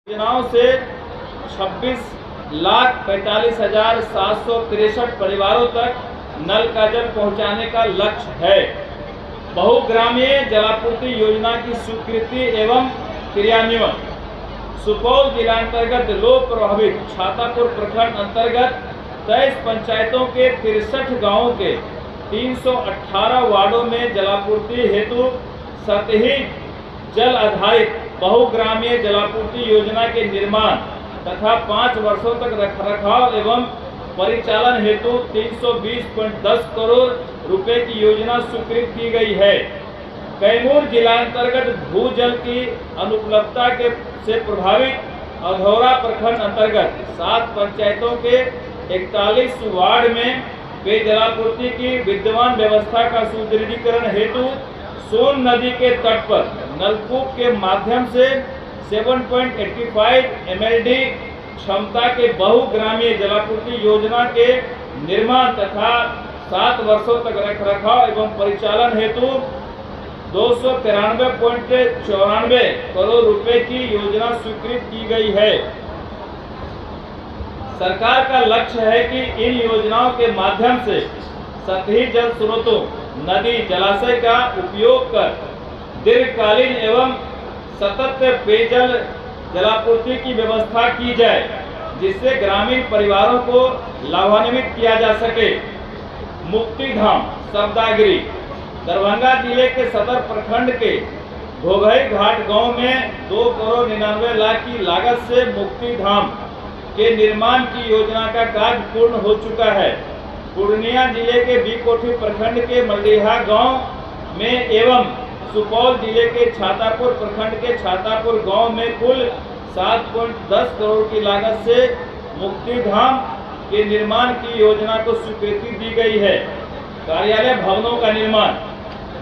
योजनाओं से 26,45,763 परिवारों तक नल का जल पहुंचाने का लक्ष्य है। बहुग्रामीय जलापूर्ति योजना की स्वीकृति एवं क्रियान्वयन। सुपौल जिलांतर्गत लोक प्रभावित छातापुर प्रखंड अंतर्गत 23 पंचायतों के 63 गांवों के 318 वार्डों में जलापूर्ति हेतु सतही जल आधारित बहुग्रामीय जलापूर्ति योजना के निर्माण तथा 5 वर्षों तक रखरखाव एवं परिचालन हेतु 320.10 करोड़ रुपए की योजना स्वीकृत की गई है। कैमूर जिलांतर्गत भूजल की अनुपलब्धता से प्रभावित अधौरा प्रखंड अंतर्गत 7 पंचायतों के 41 वार्ड में पेयजलापूर्ति की विद्यमान व्यवस्था का सुदृढ़ीकरण हेतु सोन नदी के तट पर नलकूप के माध्यम से 7.85 MLD क्षमता के बहुग्रामीय जलापूर्ति योजना के निर्माण तथा 7 वर्षों तक रखरखाव एवं परिचालन हेतु 293.94 करोड़ रुपए की योजना स्वीकृत की गई है। सरकार का लक्ष्य है कि इन योजनाओं के माध्यम से सतही जल स्रोतों नदी जलाशय का उपयोग कर दीर्घकालीन एवं सतत पेयजल जलापूर्ति की व्यवस्था की जाए, जिससे ग्रामीण परिवारों को लाभान्वित किया जा सके। मुक्तिधाम शब्दागिरी दरभंगा जिले के सदर प्रखंड के घोघई घाट गांव में 2,99,00,000 की लागत से मुक्तिधाम के निर्माण की योजना का कार्य पूर्ण हो चुका है। पूर्णिया जिले के बीकोठी प्रखंड के मल्लिहा गांव में एवं सुपौल जिले के छातापुर प्रखंड के छातापुर गांव में कुल 7.10 करोड़ की लागत से मुक्तिधाम के निर्माण की योजना को स्वीकृति दी गई है। कार्यालय भवनों का निर्माण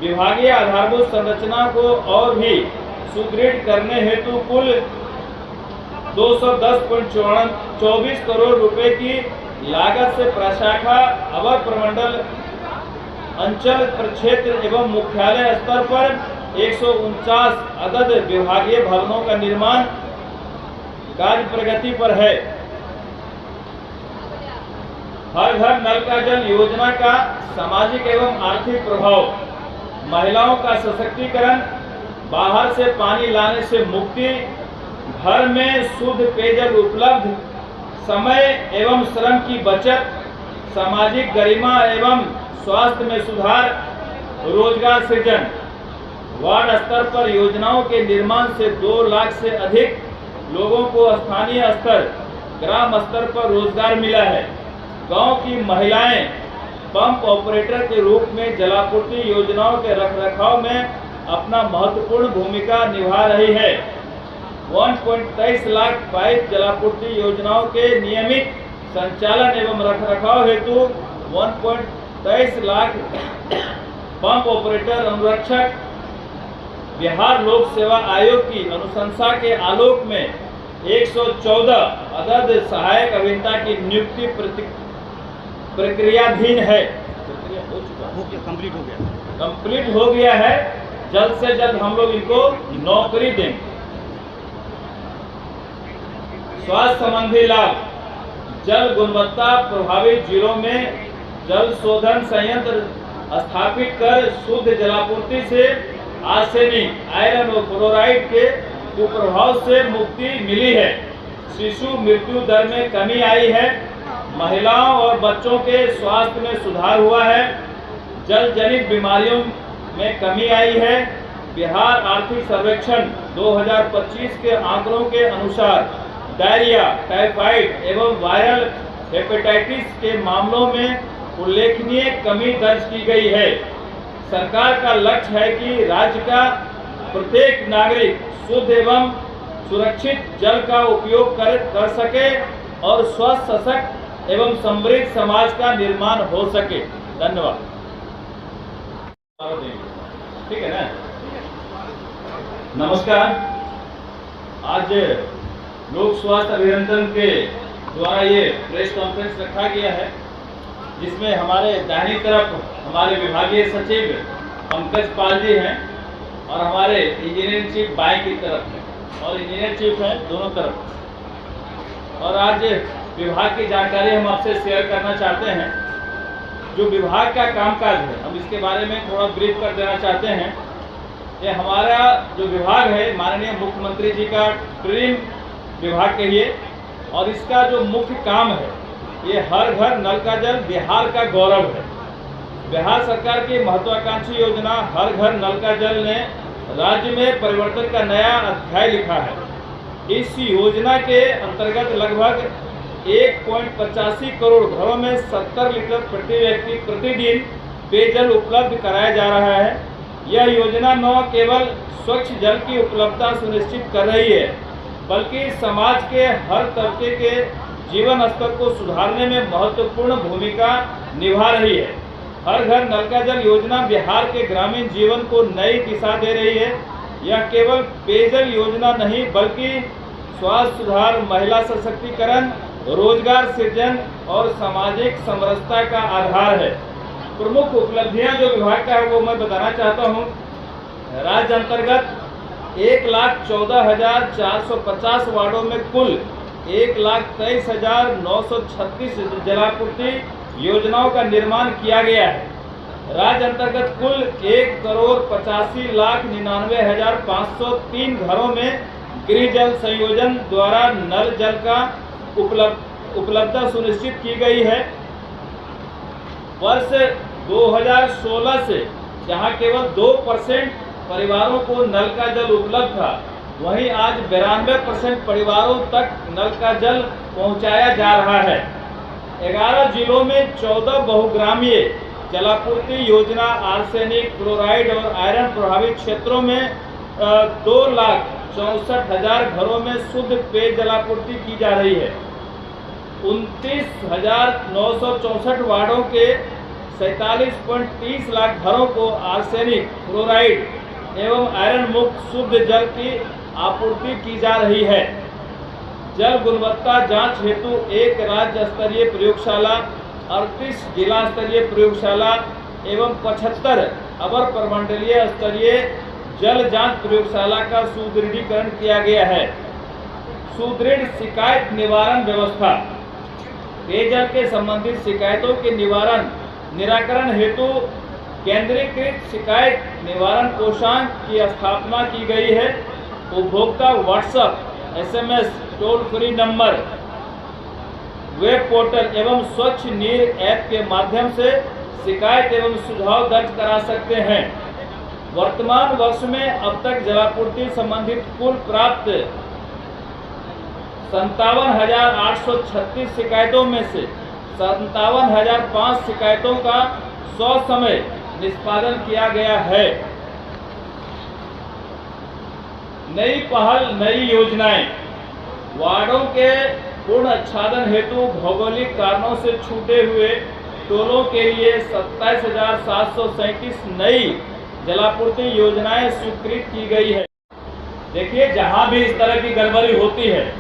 विभागीय आधारभूत संरचना को और भी सुदृढ़ करने हेतु कुल 210.24 करोड़ रुपए की लागत से प्रशाखा अवर प्रमंडल अंचल प्रक्षेत्र एवं मुख्यालय स्तर पर 149 अदद विभागीय भवनों का निर्माण कार्य प्रगति पर है। हर घर नल का जल योजना का सामाजिक एवं आर्थिक प्रभाव। महिलाओं का सशक्तिकरण, बाहर से पानी लाने से मुक्ति, घर में शुद्ध पेयजल उपलब्ध, समय एवं श्रम की बचत, सामाजिक गरिमा एवं स्वास्थ्य में सुधार, रोजगार सृजन। वार्ड स्तर पर योजनाओं के निर्माण से 2 लाख से अधिक लोगों को स्थानीय स्तर ग्राम स्तर पर रोजगार मिला है। गांव की महिलाएं पंप ऑपरेटर के रूप में जलापूर्ति योजनाओं के रखरखाव में अपना महत्वपूर्ण भूमिका निभा रही है। 1.23 लाख पाइप जलापूर्ति योजनाओं के नियमित संचालन एवं रखरखाव हेतु 1.23 लाख पंप ऑपरेटर अनुरक्षक। बिहार लोक सेवा आयोग की अनुशंसा के आलोक में 114 अदद सहायक अभियंता की नियुक्ति प्रक्रियाधीन है। कंप्लीट हो गया है। जल्द से जल्द हम लोग इनको नौकरी देंगे। स्वास्थ्य संबंधी लाभ। जल गुणवत्ता प्रभावित जिलों में जल शोधन संयंत्र स्थापित कर शुद्ध जलापूर्ति से आर्सेनिक, आयरन और फ्लोराइड के कुप्रभाव से मुक्ति मिली है। शिशु मृत्यु दर में कमी आई है। महिलाओं और बच्चों के स्वास्थ्य में सुधार हुआ है। जल जनित बीमारियों में कमी आई है। बिहार आर्थिक सर्वेक्षण 2025 के आंकड़ों के अनुसार डायरिया, टाइफाइड एवं वायरल हेपेटाइटिस के मामलों में उल्लेखनीय कमी दर्ज की गई है। सरकार का लक्ष्य है कि राज्य का प्रत्येक नागरिक शुद्ध एवं सुरक्षित जल का उपयोग कर सके और स्वस्थ, सशक्त एवं समृद्ध समाज का निर्माण हो सके। धन्यवाद। ठीक है ना? नमस्कार। आज लोक स्वास्थ्य अभियंत्रण के द्वारा ये प्रेस कॉन्फ्रेंस रखा गया है, जिसमें हमारे दाहिनी तरफ हमारे विभागीय सचिव पंकज पाल जी हैं और हमारे इंजीनियरिंग चीफ बाएं की तरफ है। और इंजीनियर चीफ हैं दोनों तरफ। और आज विभाग की जानकारी हम आपसे शेयर करना चाहते हैं। जो विभाग का कामकाज है हम इसके बारे में थोड़ा ब्रीफ कर देना चाहते हैं। ये हमारा जो विभाग है माननीय मुख्यमंत्री जी का ड्रीम विभाग कहिए, और इसका जो मुख्य काम है ये हर घर नल का जल बिहार का गौरव है। बिहार सरकार की महत्वाकांक्षी योजना हर घर नल का जल ने राज्य में परिवर्तन का नया अध्याय लिखा है। इस योजना के अंतर्गत लगभग 1.85 करोड़ घरों में 70 लीटर प्रति व्यक्ति प्रतिदिन पेयजल उपलब्ध कराया जा रहा है। यह योजना न केवल स्वच्छ जल की उपलब्धता सुनिश्चित कर रही है, बल्कि समाज के हर तबके के जीवन स्तर को सुधारने में महत्वपूर्ण भूमिका निभा रही है। हर घर नल का जल योजना बिहार के ग्रामीण जीवन को नई दिशा दे रही है। यह केवल पेयजल योजना नहीं बल्कि स्वास्थ्य सुधार, महिला सशक्तिकरण, रोजगार सृजन और सामाजिक समरसता का आधार है। प्रमुख उपलब्धियां जो विभाग का है वो मैं बताना चाहता हूं। राज्य अंतर्गत 1,14,450 वार्डों में कुल 1,23,936 जलापूर्ति योजनाओं का निर्माण किया गया है। राज्य अंतर्गत कुल 1,85,99,503 घरों में गृह जल संयोजन द्वारा नल जल का उपलब्धता सुनिश्चित की गई है। वर्ष 2016 से जहां केवल 2% परिवारों को नल का जल उपलब्ध था, वहीं आज 92% परिवारों तक नल का जल पहुंचाया जा रहा है। 11 जिलों में 14 बहुग्रामीय जलापूर्ति योजना आर्सेनिक, फ्लोराइड और आयरन प्रभावित क्षेत्रों में 2,64,000 घरों में शुद्ध पेय जलापूर्ति की जा रही है। 29,964 वार्डों के 47.30 लाख घरों को आर्सेनिक, फ्लोराइड एवं आयरन मुक्त शुद्ध जल की आपूर्ति की जा रही है। जल गुणवत्ता जांच हेतु एक राज्य स्तरीय प्रयोगशाला, 38 जिला स्तरीय प्रयोगशाला एवं 75 अवर प्रमंडलीय स्तरीय जल जांच प्रयोगशाला का सुदृढ़ीकरण किया गया है। सुदृढ़ शिकायत निवारण व्यवस्था, पेयजल के संबंधित शिकायतों के निराकरण हेतु केंद्रीकृत शिकायत निवारण कोषांग की स्थापना की गई है। उपभोक्ता WhatsApp, SMS, toll free number, web portal एवं स्वच्छ नीर ऐप के माध्यम से शिकायत एवं सुझाव दर्ज करा सकते हैं। वर्तमान वर्ष में अब तक जलापूर्ति संबंधित कुल प्राप्त 57,836 शिकायतों में से 57,005 शिकायतों का ससमय निष्पादन किया गया है। नई पहल, नई योजनाएं, वार्डों के पूर्ण आच्छादन हेतु भौगोलिक कारणों से छूटे हुए टोलों के लिए 27,737 नई जलापूर्ति योजनाएं स्वीकृत की गई है। देखिए, जहां भी इस तरह की गड़बड़ी होती है,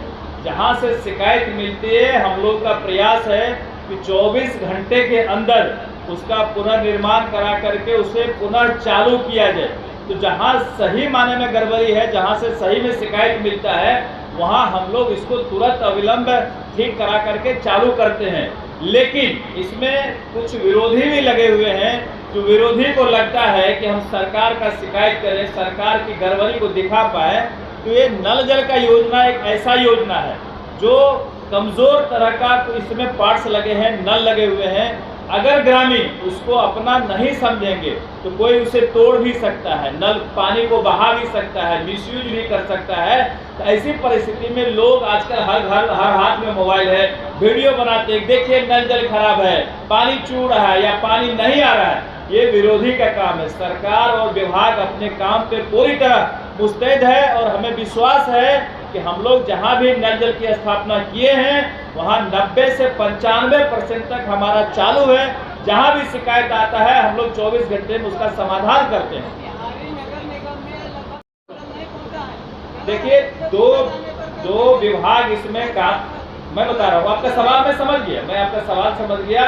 जहां से शिकायत मिलती है, हम लोग का प्रयास है कि 24 घंटे के अंदर उसका पुनर्निर्माण करा करके उसे पुनः चालू किया जाए। तो जहां सही माने में गड़बड़ी है, जहां से सही में शिकायत मिलता है, वहां हम लोग इसको तुरंत अविलंब ठीक करा करके चालू करते हैं। लेकिन इसमें कुछ विरोधी भी लगे हुए हैं, जो विरोधी को लगता है कि हम सरकार का शिकायत करें, सरकार की गड़बड़ी को दिखा पाए। तो ये नल जल का योजना एक ऐसा योजना है जो कमज़ोर तरह का इसमें पार्ट्स लगे हैं, नल लगे हुए हैं। अगर ग्रामीण उसको अपना नहीं समझेंगे तो कोई उसे तोड़ भी सकता है, नल पानी को बहा भी सकता है, मिसयूज भी कर सकता है। तो ऐसी परिस्थिति में लोग आजकल हर घर हर हाथ में मोबाइल है, वीडियो बनाते हैं, देखिए नल जल खराब है, पानी चू रहा है या पानी नहीं आ रहा है। ये विरोधी का काम है। सरकार और विभाग अपने काम पे पूरी तरह मुस्तैद है और हमें विश्वास है कि हम लोग जहां भी नल जल की स्थापना किए हैं वहां 90 से 95% तक हमारा चालू है। जहां भी शिकायत आता है हम लोग 24 घंटे में उसका समाधान करते हैं। देखिए, दो विभाग इसमें काम मैं बता रहा हूँ। आपका सवाल मैं समझ गया, मैं आपका सवाल समझ गया।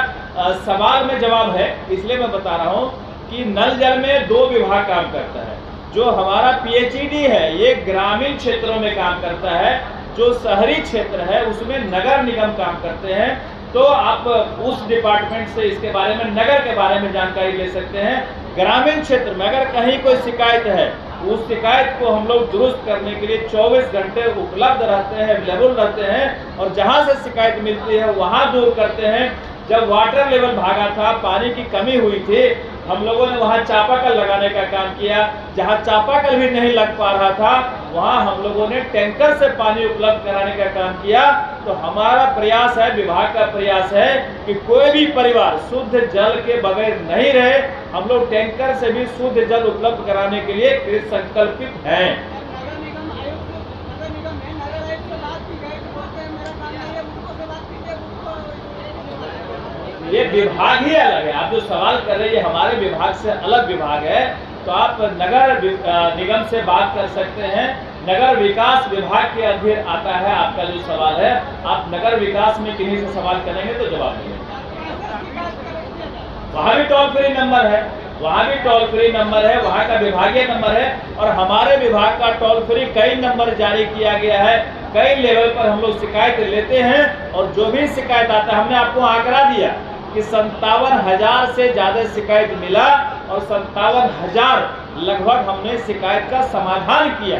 सवाल में जवाब है, इसलिए मैं बता रहा हूँ कि नल जल में 2 विभाग काम करता है। जो हमारा पीएचईडी है ये ग्रामीण क्षेत्रों में काम करता है, जो शहरी क्षेत्र है उसमें नगर निगम काम करते हैं। तो आप उस डिपार्टमेंट से इसके बारे में, नगर के बारे में जानकारी ले सकते हैं। ग्रामीण क्षेत्र में अगर कहीं कोई शिकायत है, उस शिकायत को हम लोग दुरुस्त करने के लिए 24 घंटे उपलब्ध रहते हैं, अवेलेबल रहते हैं, और जहां से शिकायत मिलती है वहां दूर करते हैं। जब वाटर लेवल भागा था, पानी की कमी हुई थी, हम लोगों ने वहां चापाकल लगाने का काम किया। जहां चापाकल भी नहीं लग पा रहा था वहां हम लोगों ने टैंकर से पानी उपलब्ध कराने का काम किया। तो हमारा प्रयास है, विभाग का प्रयास है कि कोई भी परिवार शुद्ध जल के बगैर नहीं रहे। हम लोग टैंकर से भी शुद्ध जल उपलब्ध कराने के लिए कृत संकल्पित हैं। ये विभाग ही अलग है। आप जो सवाल कर रहे हैं ये हमारे विभाग से अलग विभाग है। तो आप नगर निगम से बात कर सकते हैं। नगर विकास विभाग के अधीन आता है आपका जो सवाल है। आप नगर विकास में किन्हीं से सवाल करेंगे तो जवाब मिलेगा। वहाँ भी टोल फ्री नंबर है, वहाँ भी टोल फ्री नंबर है, वहाँ का विभागीय नंबर है। और हमारे विभाग का टोल फ्री कई नंबर जारी किया गया है। कई लेवल पर हम लोग शिकायत लेते हैं, और जो भी शिकायत आता है, हमने आपको आंकड़ा दिया कि 57,000 से ज्यादा शिकायत मिला, और 57,000 लगभग हमने शिकायत का समाधान किया।